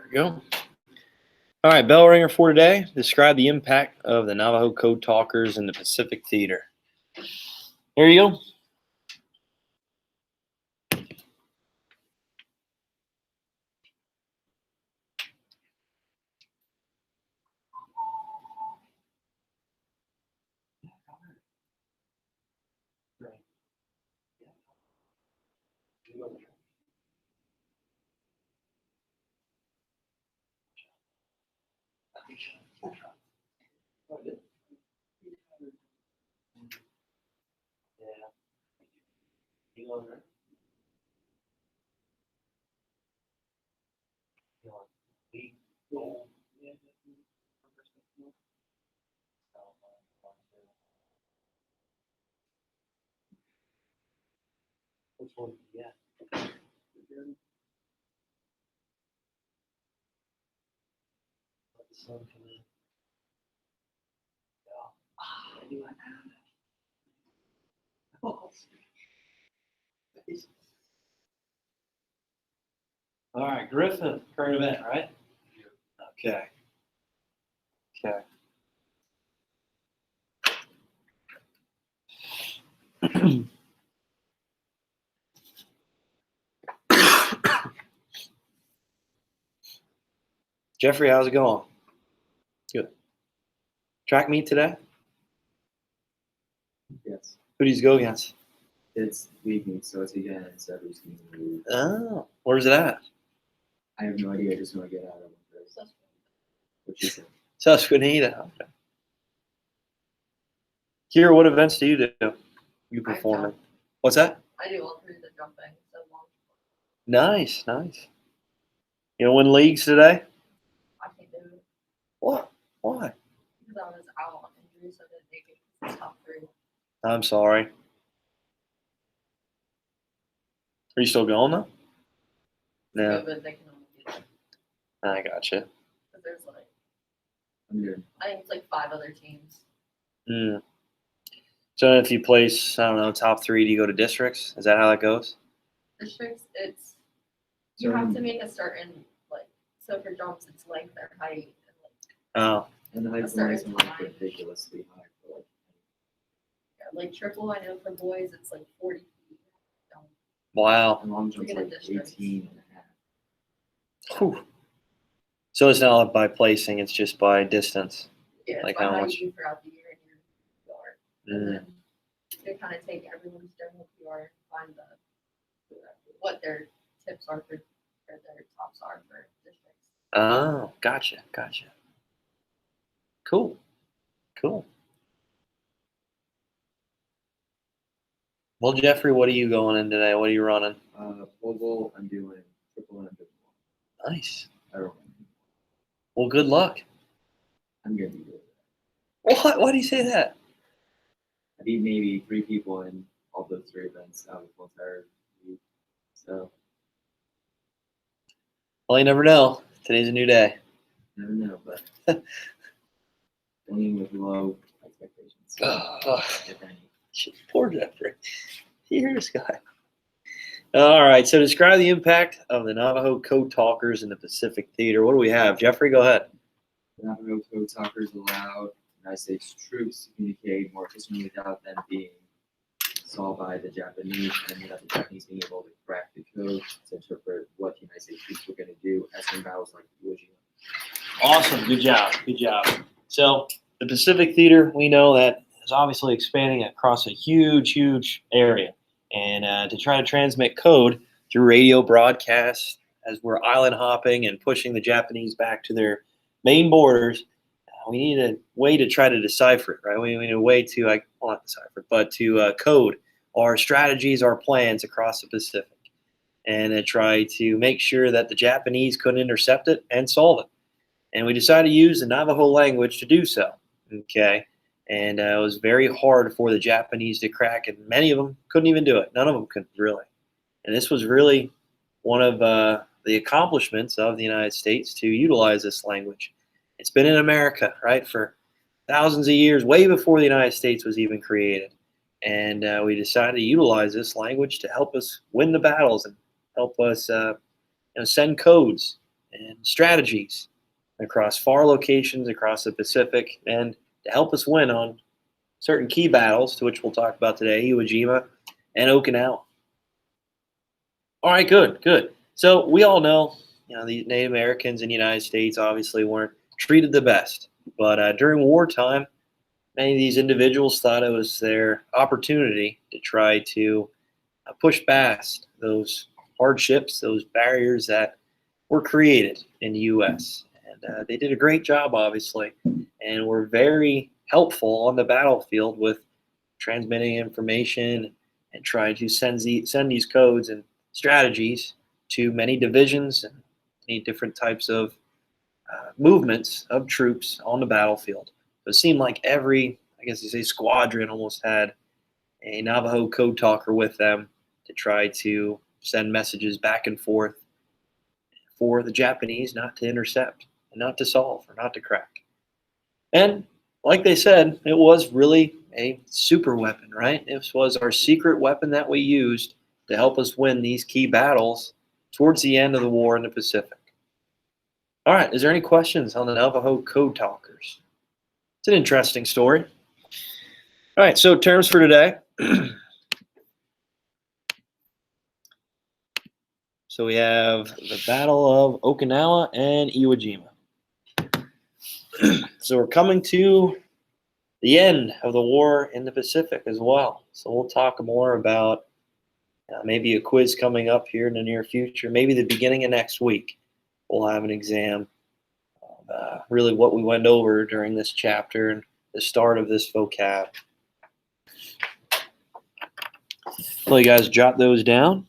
we go. All right, bell ringer for today. Describe the impact of the Navajo code talkers in the Pacific Theater. Here you go. Which one? Yeah. Let the sun come in. I knew I had it. Oh. All right, Griffin, current event, right? Okay. Okay. Jeffrey, how's it going? Good. Track meet today? Yes. Who do you go against? It's league meet, so it's against every team in the league. Oh, where's it at? I have no idea. I just want to get out of it first. What you said? Susquehanna. Okay. Kira, what events do you do? You performing? What's that? I do all three of the jumping. So long. Nice, nice. You know, win leagues today? I can't do it What? Why? because I was out on injury, so that they get top three. I'm sorry. Are you still going though? No. But they can only get I gotcha. because there's like I'm good. I think it's like 5 other teams. Mm. So if you place, I don't know, top 3, do you go to districts? Is that how that goes? Districts, it's you have to make a certain like so for jumps it's length or height and Oh, And the height That's for my very son was high. ridiculously high for like triple. I know for boys it's like 40 feet. wow. and long jumps Forget like the districts. 18 and a half. Whew. So it's not by placing, it's just by distance. Yeah, it's Like by how how much? you do throughout the year in your yard. And then they kind of take everyone's general PR and find what their tips are for or their tops are for districts. Oh, gotcha, gotcha. Cool, cool. Well, Jeffrey, what are you going in today? What are you running? Pole vault, I'm doing triple and I'm doing one. Nice. I don't know. Well, good luck. I'm gonna be good. What? Why do you say that? I beat maybe 3 people in all those 3 events out of the entire week. So Well, you never know. Today's a new day. never know, but going in with low expectations. If any. Poor Jeffrey. Here's guy. All right. So describe the impact of the Navajo code talkers in the Pacific Theater. What do we have? Jeffrey, go ahead. The Navajo code talkers allowed United States troops to communicate more efficiently without them being saw by the Japanese, and without the Japanese being able to crack the code to interpret what the United States troops were going to do as in battles like Iwo Jima. Awesome. Good job. Good job. So the Pacific Theater, we know that is obviously expanding across a huge, huge area. And to try to transmit code through radio broadcasts as we're island hopping and pushing the Japanese back to their main borders, we need a way to try to decipher it, right? We need a way to, well, not decipher, but to code our strategies, our plans across the Pacific, and to try to make sure that the Japanese couldn't intercept it and solve it. And we decided to use the Navajo language to do so. Okay. And it was very hard for the Japanese to crack, and many of them couldn't even do it. None of them could really. And this was really one of the accomplishments of the United States to utilize this language. It's been in America, right, for thousands of years, way before the United States was even created. And we decided to utilize this language to help us win the battles and help us send codes and strategies across far locations across the Pacific, and to help us win on certain key battles, to which we'll talk about today, Iwo Jima and Okinawa. All right, good, good. So we all know, the Native Americans in the United States obviously weren't treated the best, but during wartime, many of these individuals thought it was their opportunity to try to push past those hardships, those barriers that were created in the U.S. And they did a great job, obviously, and were very helpful on the battlefield with transmitting information and trying to send these codes and strategies to many divisions and many different types of movements of troops on the battlefield. So it seemed like every, I guess you say, squadron almost had a Navajo code talker with them to try to send messages back and forth for the Japanese not to intercept and not to solve or not to crack. And like they said, it was really a super weapon, right? This was our secret weapon that we used to help us win these key battles towards the end of the war in the Pacific. All right, is there any questions on the Navajo code talkers? It's an interesting story. All right, so terms for today. So we have the Battle of Okinawa and Iwo Jima. So we're coming to the end of the war in the Pacific as well. So we'll talk more about maybe a quiz coming up here in the near future. Maybe the beginning of next week, we'll have an exam of really what we went over during this chapter and the start of this vocab. So you guys jot those down.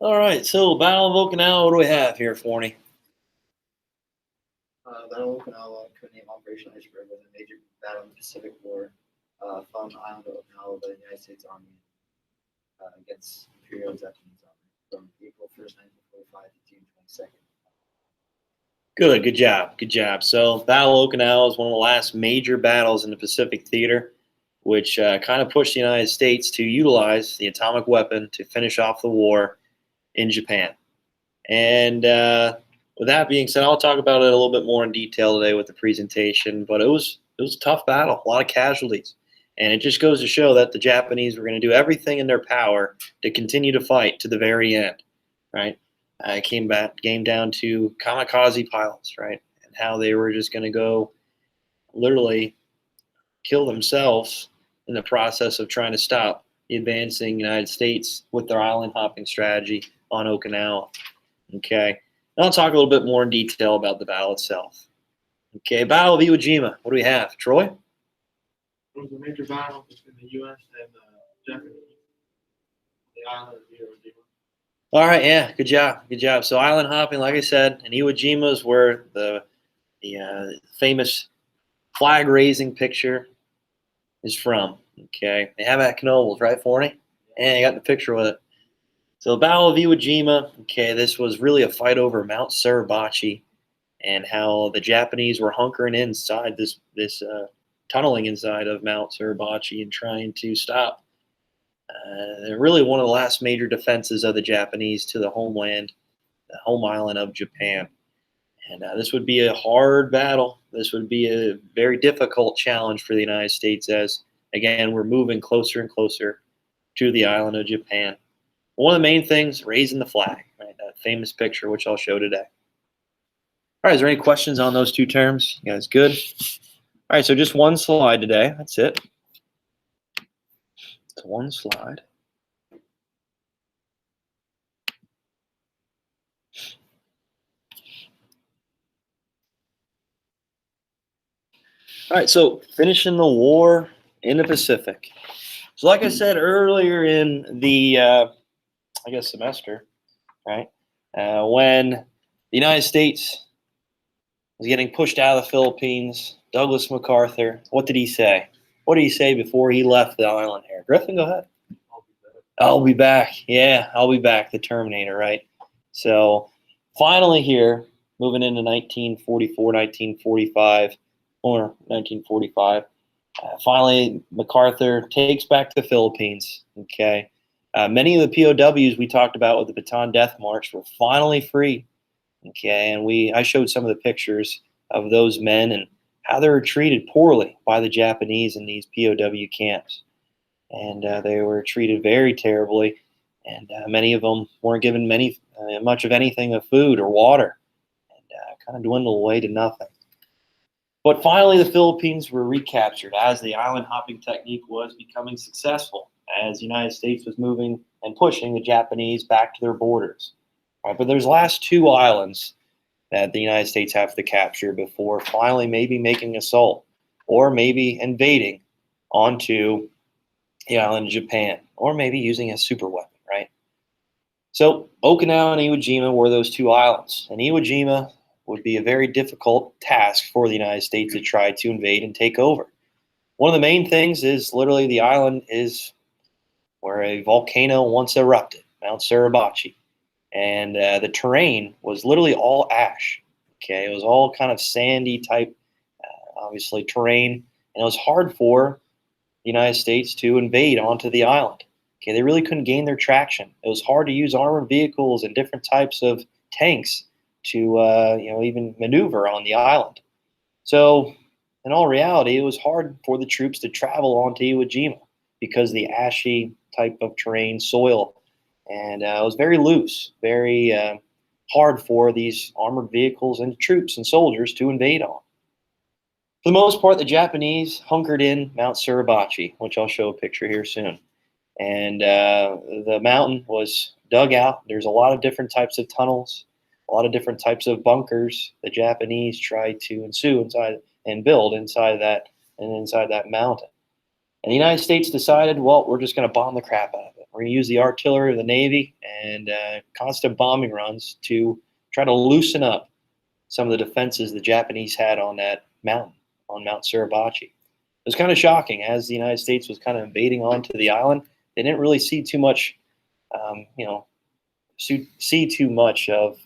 All right, so Battle of Okinawa, what do we have here, Forney? Battle of Okinawa, codename Operation Iceberg, was a major battle in the Pacific War fought on the island of Okinawa by the United States Army against Imperial Japanese Army from April 1st, 1945 to June 22nd. Good job, good job. So Battle of Okinawa is one of the last major battles in the Pacific theater, which kind of pushed the United States to utilize the atomic weapon to finish off the war in Japan. And with that being said, I'll talk about it a little bit more in detail today with the presentation, but it was a tough battle, a lot of casualties. And it just goes to show that the Japanese were going to do everything in their power to continue to fight to the very end, right? It came down to kamikaze pilots, right? And how they were just going to go literally kill themselves in the process of trying to stop the advancing United States with their island hopping strategy on Okinawa. Okay. And I'll talk a little bit more in detail about the battle itself. Okay, Battle of Iwo Jima. What do we have? Troy? It was a major battle between the U.S. and the Japanese. The island of Iwo Jima. All right, yeah, good job, good job. So island hopping, like I said, and Iwo Jima is where the famous flag raising picture is from. Okay, they have it at Knoebels, right, Forney? And you got the picture with it. So the Battle of Iwo Jima. Okay, this was really a fight over Mount Suribachi, and how the Japanese were hunkering inside this tunneling inside of Mount Suribachi and trying to stop. They're really one of the last major defenses of the Japanese to the homeland, the home island of Japan. And this would be a hard battle. This would be a very difficult challenge for the United States as, again, we're moving closer and closer to the island of Japan. One of the main things, raising the flag, right? That famous picture, which I'll show today. All right, is there any questions on those two terms? You guys good? All right, so just one slide today. That's it. It's one slide. All right, so finishing the war in the Pacific. So like I said earlier in the, semester, right, when the United States was getting pushed out of the Philippines, Douglas MacArthur, what did he say? What did he say before he left the island here? Griffin, go ahead. I'll be back. Yeah, I'll be back, the Terminator, right? So finally here, moving into 1944, 1945, or 1945, finally MacArthur takes back the Philippines, okay? Many of the POWs we talked about with the Bataan Death March were finally free, okay? And I showed some of the pictures of those men and how they were treated poorly by the Japanese in these POW camps. And they were treated very terribly, and many of them weren't given much of anything of food or water, and kind of dwindled away to nothing. But finally, the Philippines were recaptured as the island hopping technique was becoming successful, as the United States was moving and pushing the Japanese back to their borders. All right, but there's last two islands that the United States have to capture before finally maybe making an assault or maybe invading onto the island of Japan, or maybe using a super weapon, right? So Okinawa and Iwo Jima were those two islands, and Iwo Jima would be a very difficult task for the United States to try to invade and take over. One of the main things is literally the island is where a volcano once erupted, Mount Suribachi, and the terrain was literally all ash. Okay, it was all kind of sandy type, obviously terrain, and it was hard for the United States to invade onto the island. Okay, they really couldn't gain their traction. It was hard to use armored vehicles and different types of tanks to even maneuver on the island. So in all reality, it was hard for the troops to travel onto Iwo Jima because the ashy type of terrain, soil, and it was very loose, very hard for these armored vehicles and troops and soldiers to invade on. For the most part, the Japanese hunkered in Mount Suribachi, which I'll show a picture here soon. And the mountain was dug out. There's a lot of different types of tunnels, a lot of different types of bunkers the Japanese tried to ensue inside and build inside that mountain. And the United States decided, well, we're just going to bomb the crap out of it. We're going to use the artillery of the Navy and constant bombing runs to try to loosen up some of the defenses the Japanese had on that mountain, on Mount Suribachi. It was kind of shocking as the United States was kind of invading onto the island. They didn't really see too much, see too much of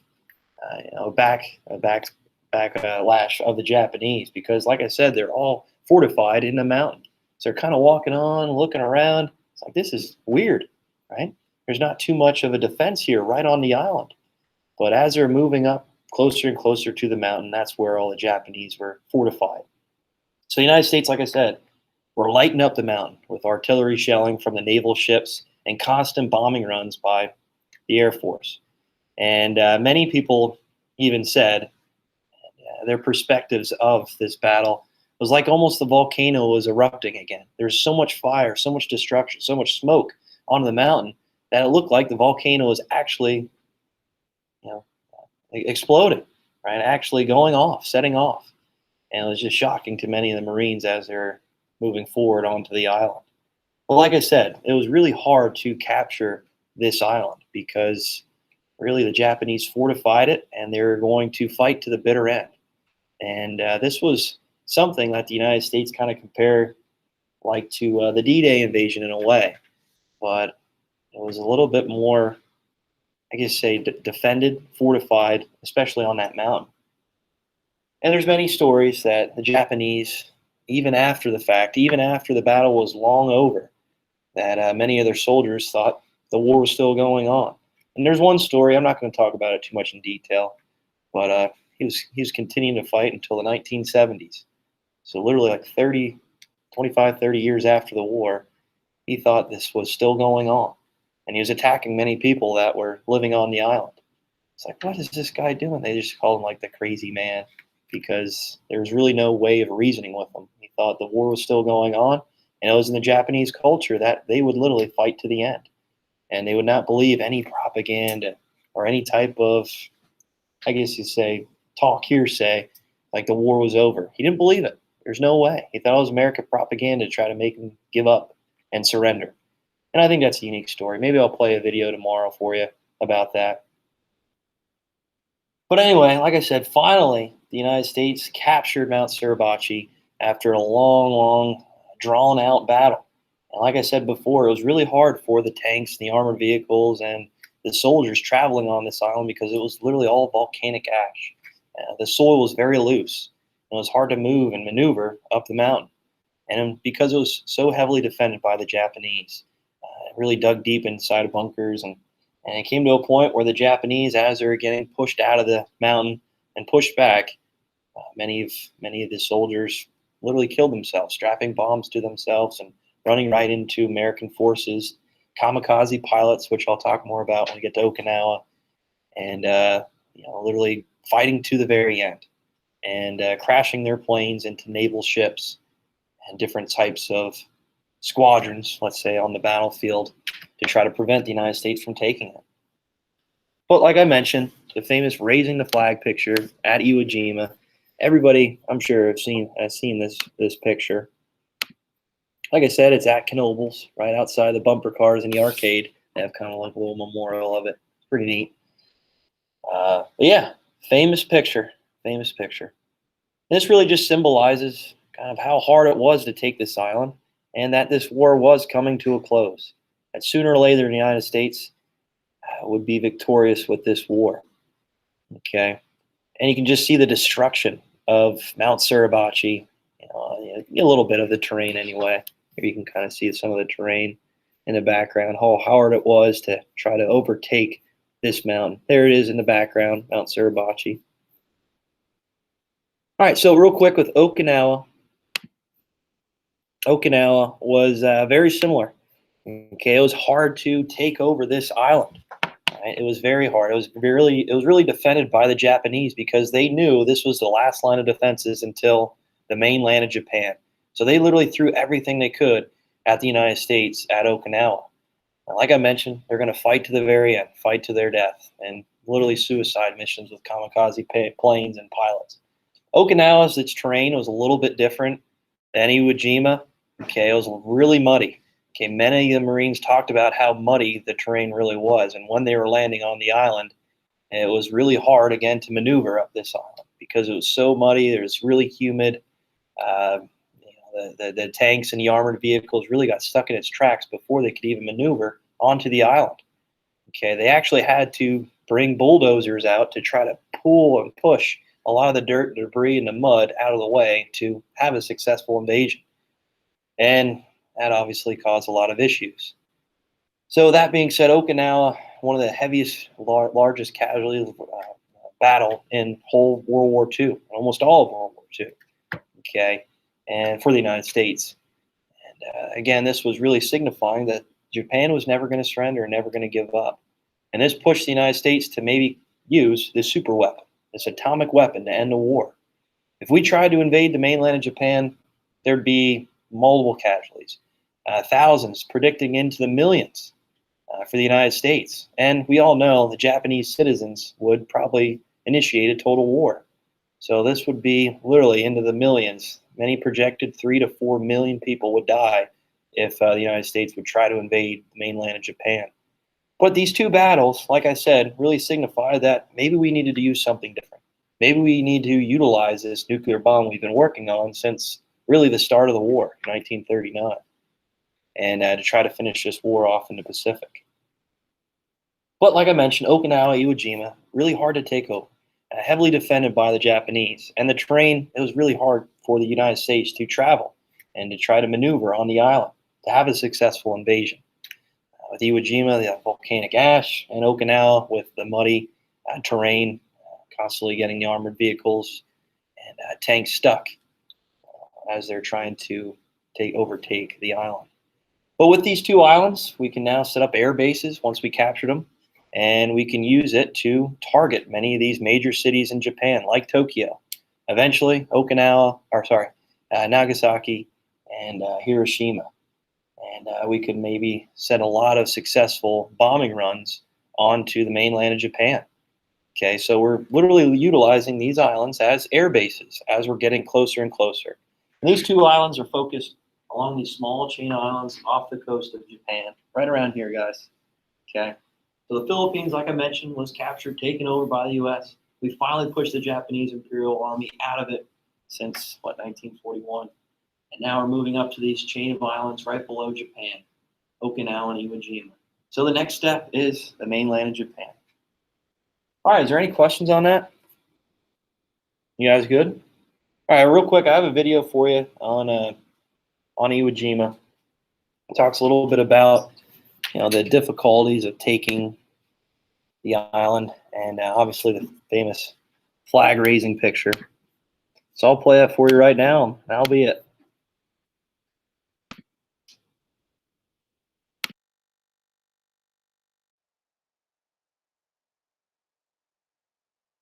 backlash of the Japanese because, like I said, they're all fortified in the mountain. So they're kind of walking on, looking around. It's like, this is weird, right? There's not too much of a defense here right on the island. But as they're moving up closer and closer to the mountain, that's where all the Japanese were fortified. So the United States, like I said, were lighting up the mountain with artillery shelling from the naval ships and constant bombing runs by the Air Force. And many people even said their perspectives of this battle was like almost the volcano was erupting again. There's so much fire, so much destruction, so much smoke on the mountain that it looked like the volcano was actually, exploding, right? Actually going off, setting off. And it was just shocking to many of the Marines as they're moving forward onto the island. Well, like I said, it was really hard to capture this island because really the Japanese fortified it and they were going to fight to the bitter end. And this was something that the United States kind of compare like to the D-Day invasion in a way, but it was a little bit more, I guess, say defended, fortified, especially on that mountain. And there's many stories that the Japanese, even after the fact, even after the battle was long over, that many of their soldiers thought the war was still going on. And there's one story, I'm not going to talk about it too much in detail, but he was continuing to fight until the 1970s. So literally like 25, 30 years after the war, he thought this was still going on. And he was attacking many people that were living on the island. It's like, what is this guy doing? They just called him like the crazy man because there was really no way of reasoning with him. He thought the war was still going on. And it was in the Japanese culture that they would literally fight to the end. And they would not believe any propaganda or any type of, I guess you'd say, talk hearsay, like the war was over. He didn't believe it. There's no way. He thought it was American propaganda to try to make him give up and surrender. And I think that's a unique story. Maybe I'll play a video tomorrow for you about that. But anyway, like I said, finally, the United States captured Mount Suribachi after a long, long, drawn-out battle. And like I said before, it was really hard for the tanks, the armored vehicles, and the soldiers traveling on this island because it was literally all volcanic ash. The soil was very loose. It was hard to move and maneuver up the mountain. And because it was so heavily defended by the Japanese, it really dug deep inside of bunkers. And it came to a point where the Japanese, as they were getting pushed out of the mountain and pushed back, many of the soldiers literally killed themselves, strapping bombs to themselves and running right into American forces, kamikaze pilots, which I'll talk more about when we get to Okinawa, and literally fighting to the very end and crashing their planes into naval ships and different types of squadrons, let's say, on the battlefield to try to prevent the United States from taking it. But like I mentioned, the famous raising the flag picture at Iwo Jima, everybody, I'm sure, has seen this picture. Like I said, it's at Knoebels, right outside the bumper cars in the arcade. They have kind of like a little memorial of it. It's pretty neat. But yeah, famous picture. This really just symbolizes kind of how hard it was to take this island and that this war was coming to a close. That sooner or later the United States would be victorious with this war. Okay. And you can just see the destruction of Mount Suribachi, a little bit of the terrain anyway. Here you can kind of see some of the terrain in the background, how hard it was to try to overtake this mountain. There it is in the background, Mount Suribachi. All right, so real quick with Okinawa. Okinawa was very similar. Okay, it was hard to take over this island. Right? It was very hard. It was really defended by the Japanese because they knew this was the last line of defenses until the mainland of Japan. So they literally threw everything they could at the United States at Okinawa. And like I mentioned, they're going to fight to the very end, fight to their death, and literally suicide missions with kamikaze planes and pilots. Okinawa's its terrain was a little bit different than Iwo Jima. Okay, it was really muddy. Okay, many of the Marines talked about how muddy the terrain really was, and when they were landing on the island, it was really hard again to maneuver up this island because it was so muddy. It was really humid. The tanks and the armored vehicles really got stuck in its tracks before they could even maneuver onto the island. Okay, they actually had to bring bulldozers out to try to pull and push a lot of the dirt, debris, and the mud out of the way to have a successful invasion. And that obviously caused a lot of issues. So that being said, Okinawa, one of the heaviest, largest casualties battle in whole World War II, almost all of World War II. Okay, and for the United States. And again, this was really signifying that Japan was never going to surrender and never going to give up. And this pushed the United States to maybe use this super weapon, this atomic weapon to end the war. If we tried to invade the mainland of Japan, there'd be multiple casualties, thousands, predicting into the millions for the United States. And we all know the Japanese citizens would probably initiated total war. So this would be literally into the millions. Many projected 3 to 4 million people would die if the United States would try to invade the mainland of Japan. But these two battles, like I said, really signify that maybe we needed to use something different. Maybe we need to utilize this nuclear bomb we've been working on since really the start of the war, 1939, and to try to finish this war off in the Pacific. But like I mentioned, Okinawa, Iwo Jima, really hard to take over, heavily defended by the Japanese. And the terrain, it was really hard for the United States to travel and to try to maneuver on the island to have a successful invasion. With Iwo Jima, the volcanic ash, and Okinawa with the muddy terrain, constantly getting the armored vehicles and tanks stuck as they're trying to overtake the island. But with these two islands, we can now set up air bases once we captured them, and we can use it to target many of these major cities in Japan, like Tokyo. Eventually, Nagasaki and Hiroshima. And we could maybe set a lot of successful bombing runs onto the mainland of Japan. Okay, so we're literally utilizing these islands as air bases as we're getting closer and closer. And these two islands are focused along these small chain islands off the coast of Japan, right around here, guys. Okay, so the Philippines, like I mentioned, was captured, taken over by the U.S. We finally pushed the Japanese Imperial Army out of it since, 1941. And now we're moving up to these chain of islands right below Japan, Okinawa and Iwo Jima. So the next step is the mainland of Japan. All right, is there any questions on that? You guys good? All right, real quick, I have a video for you on Iwo Jima. It talks a little bit about the difficulties of taking the island, and obviously the famous flag raising picture. So I'll play that for you right now, and that'll be it.